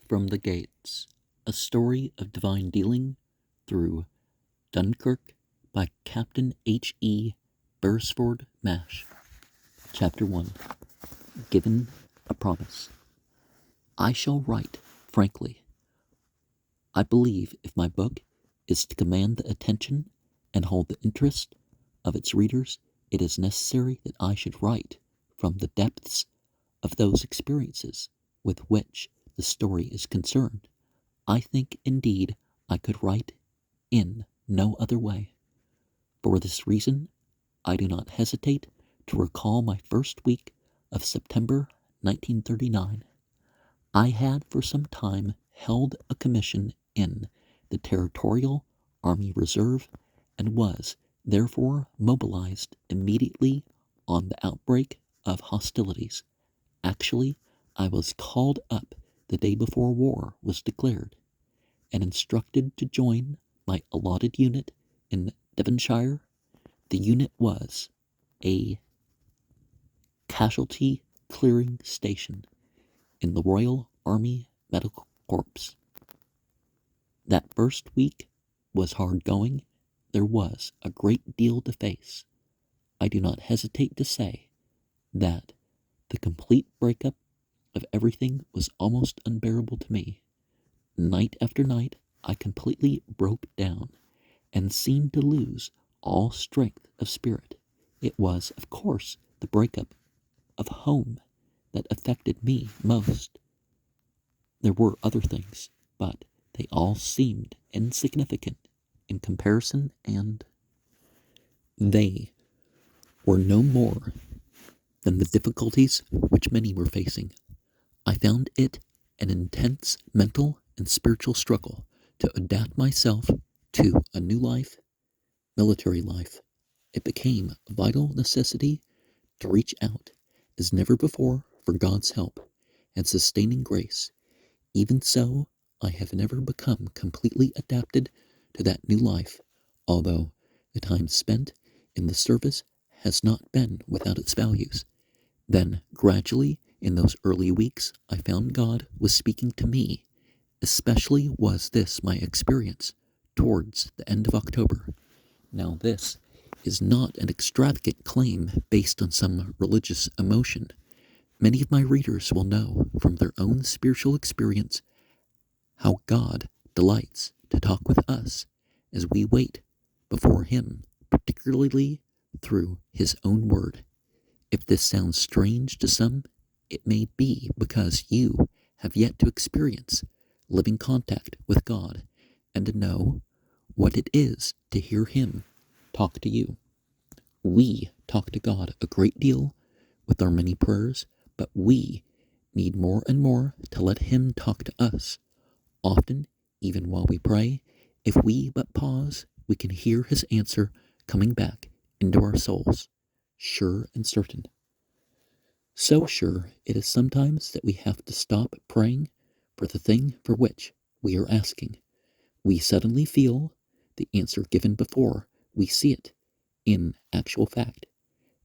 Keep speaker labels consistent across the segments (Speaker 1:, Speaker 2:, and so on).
Speaker 1: from the Gates, a story of divine dealing through Dunkirk by Captain H.E. Beresford, MASH. Chapter 1. Given a Promise. I shall write frankly. I believe if my book is to command the attention and hold the interest of its readers, it is necessary that I should write from the depths of those experiences with which the story is concerned. I think, indeed, I could write in no other way. For this reason, I do not hesitate to recall my first week of September 1939. I had for some time held a commission in the Territorial Army Reserve and was therefore mobilized immediately on the outbreak of hostilities. Actually, I was called up the day before war was declared and instructed to join my allotted unit in Devonshire. The unit was a casualty clearing station in the Royal Army Medical Corps. That first week was hard going. There was a great deal to face. I do not hesitate to say that the complete breakup of everything was almost unbearable to me. Night after night, I completely broke down and seemed to lose all strength of spirit. It was, of course, the breakup of home that affected me most. There were other things, but they all seemed insignificant in comparison, and they were no more than the difficulties which many were facing. I found it an intense mental and spiritual struggle to adapt myself to a new life, military life. It became a vital necessity to reach out as never before for God's help and sustaining grace. Even so, I have never become completely adapted to that new life, although the time spent in the service has not been without its values. Then, gradually, in those early weeks, I found God was speaking to me. Especially was this my experience towards the end of October. Now, this is not an extravagant claim based on some religious emotion. Many of my readers will know from their own spiritual experience how God delights to talk with us as we wait before Him, particularly through His own word. If this sounds strange to some, it may be because you have yet to experience living contact with God and to know what it is to hear Him talk to you. We talk to God a great deal with our many prayers, but we need more and more to let Him talk to us. Often, even while we pray, if we but pause, we can hear His answer coming back into our souls, sure and certain. So sure it is sometimes that we have to stop praying for the thing for which we are asking. We suddenly feel the answer given before we see it in actual fact.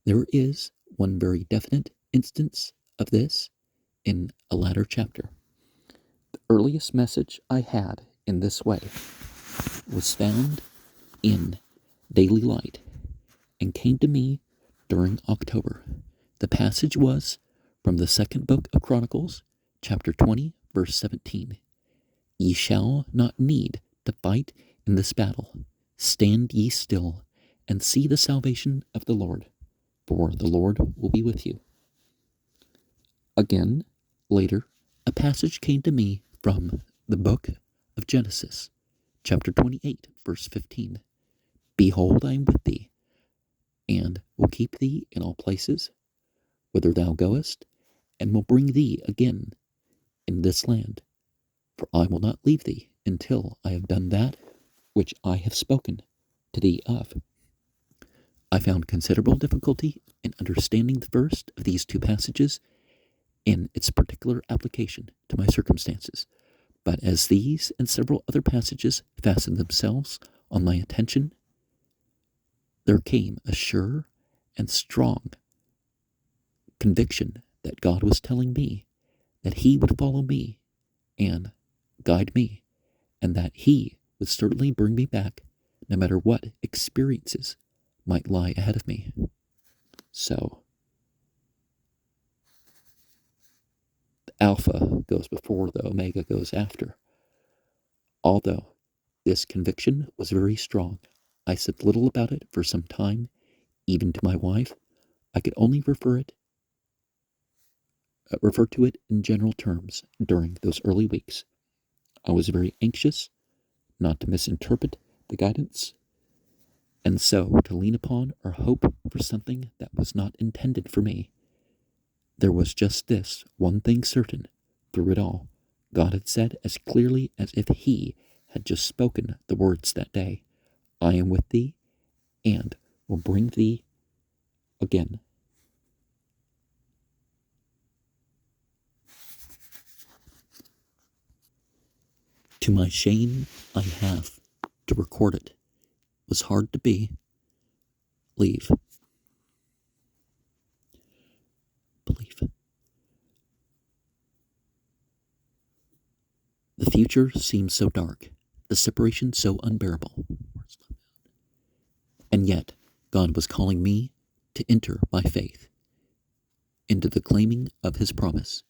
Speaker 1: There is one very definite instance of this in a latter chapter. The earliest message I had in this way was found in Daily Light and came to me during October. The passage was from the second book of Chronicles, chapter 20, verse 17. Ye shall not need to fight in this battle. Stand ye still, and see the salvation of the Lord, for the Lord will be with you. Again, later, a passage came to me from the book of Genesis, chapter 28, verse 15. Behold, I am with thee, and will keep thee in all places, whither thou goest, and will bring thee again in this land. For I will not leave thee until I have done that which I have spoken to thee of. I found considerable difficulty in understanding the first of these two passages in its particular application to my circumstances, but as these and several other passages fastened themselves on my attention, there came a sure and strong conviction that God was telling me that He would follow me and guide me, and that He would certainly bring me back no matter what experiences might lie ahead of me. So, the Alpha goes before, the Omega goes after. Although this conviction was very strong, I said little about it for some time, even to my wife. I could only refer to it in general terms during those early weeks. I was very anxious not to misinterpret the guidance, and so to lean upon or hope for something that was not intended for me. There was just this one thing certain through it all. God had said as clearly as if He had just spoken the words that day, I am with thee, and will bring thee again. To my shame, I have to record it. It was hard to believe. The future seemed so dark, the separation so unbearable. And yet, God was calling me to enter by faith into the claiming of His promise.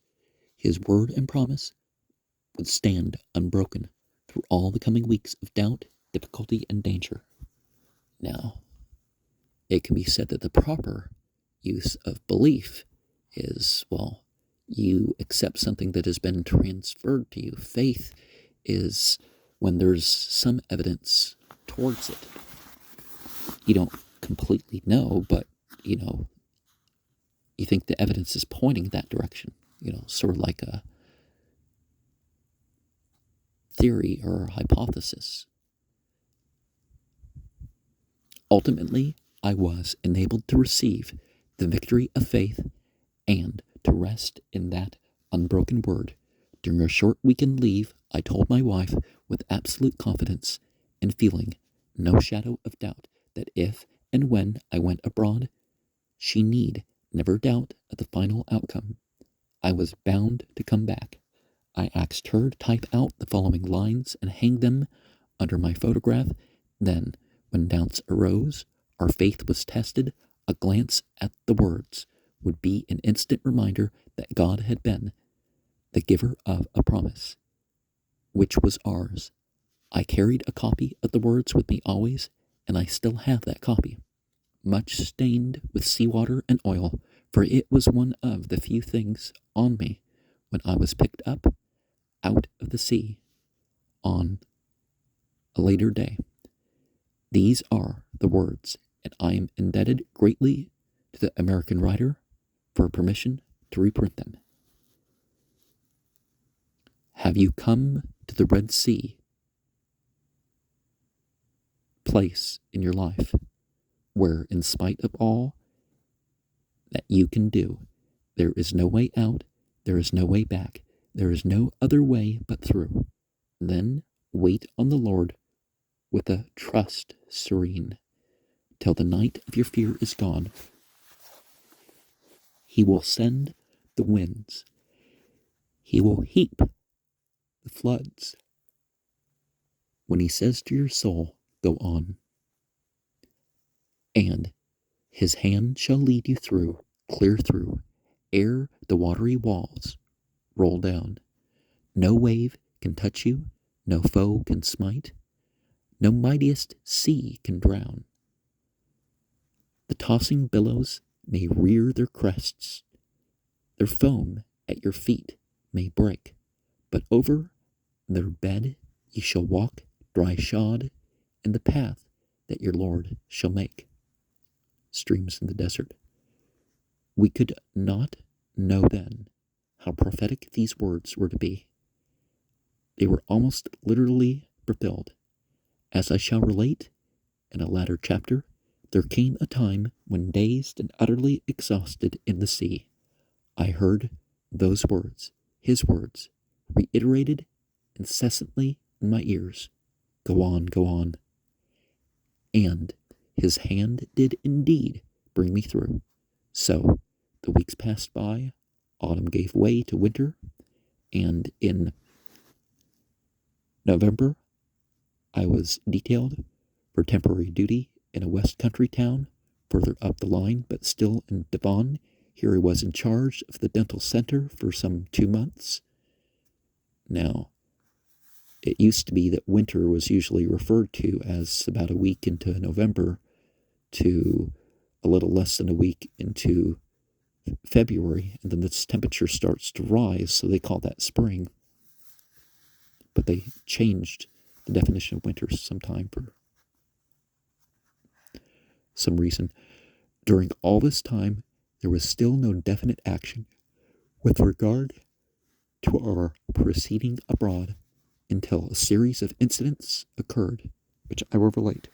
Speaker 1: His word and promise would stand unbroken through all the coming weeks of doubt, difficulty, and danger. Now, it can be said that the proper use of belief is, well, you accept something that has been transferred to you. Faith is when there's some evidence towards it. You don't completely know, but, you think the evidence is pointing that direction. Sort of like a theory or a hypothesis. Ultimately, I was enabled to receive the victory of faith and to rest in that unbroken word. During a short weekend leave, I told my wife with absolute confidence and feeling no shadow of doubt that if and when I went abroad, she need never doubt of the final outcome. I was bound to come back. I asked her to type out the following lines and hang them under my photograph. Then, when doubts arose, our faith was tested, a glance at the words would be an instant reminder that God had been the giver of a promise, which was ours. I carried a copy of the words with me always, and I still have that copy, much stained with seawater and oil, for it was one of the few things on me when I was picked up out of the sea on a later day. These are the words, and I am indebted greatly to the American writer for permission to reprint them. Have you come to the Red Sea place in your life where, in spite of all that you can do, there is no way out, there is no way back, there is no other way but through? Then wait on the Lord with a trust serene till the night of your fear is gone. He will send the winds. He will heap the floods. When He says to your soul, go on. And His hand shall lead you through, clear through, ere the watery walls roll down. No wave can touch you, no foe can smite, no mightiest sea can drown. The tossing billows may rear their crests, their foam at your feet may break, but over their bed ye shall walk dry shod in the path that your Lord shall make. Streams in the desert. We could not know then how prophetic these words were to be. They were almost literally fulfilled. As I shall relate in a latter chapter, there came a time when, dazed and utterly exhausted in the sea, I heard those words, His words, reiterated incessantly in my ears, go on, go on. And His hand did indeed bring me through. So the weeks passed by, autumn gave way to winter, and in November, I was detailed for temporary duty in a West Country town further up the line, but still in Devon. Here I was in charge of the dental center for some 2 months. Now, it used to be that winter was usually referred to as about a week into November to a little less than a week into February, and then the temperature starts to rise, so they call that spring. But they changed the definition of winter sometime for some reason. During all this time, there was still no definite action with regard to our proceeding abroad until a series of incidents occurred, which I will relate.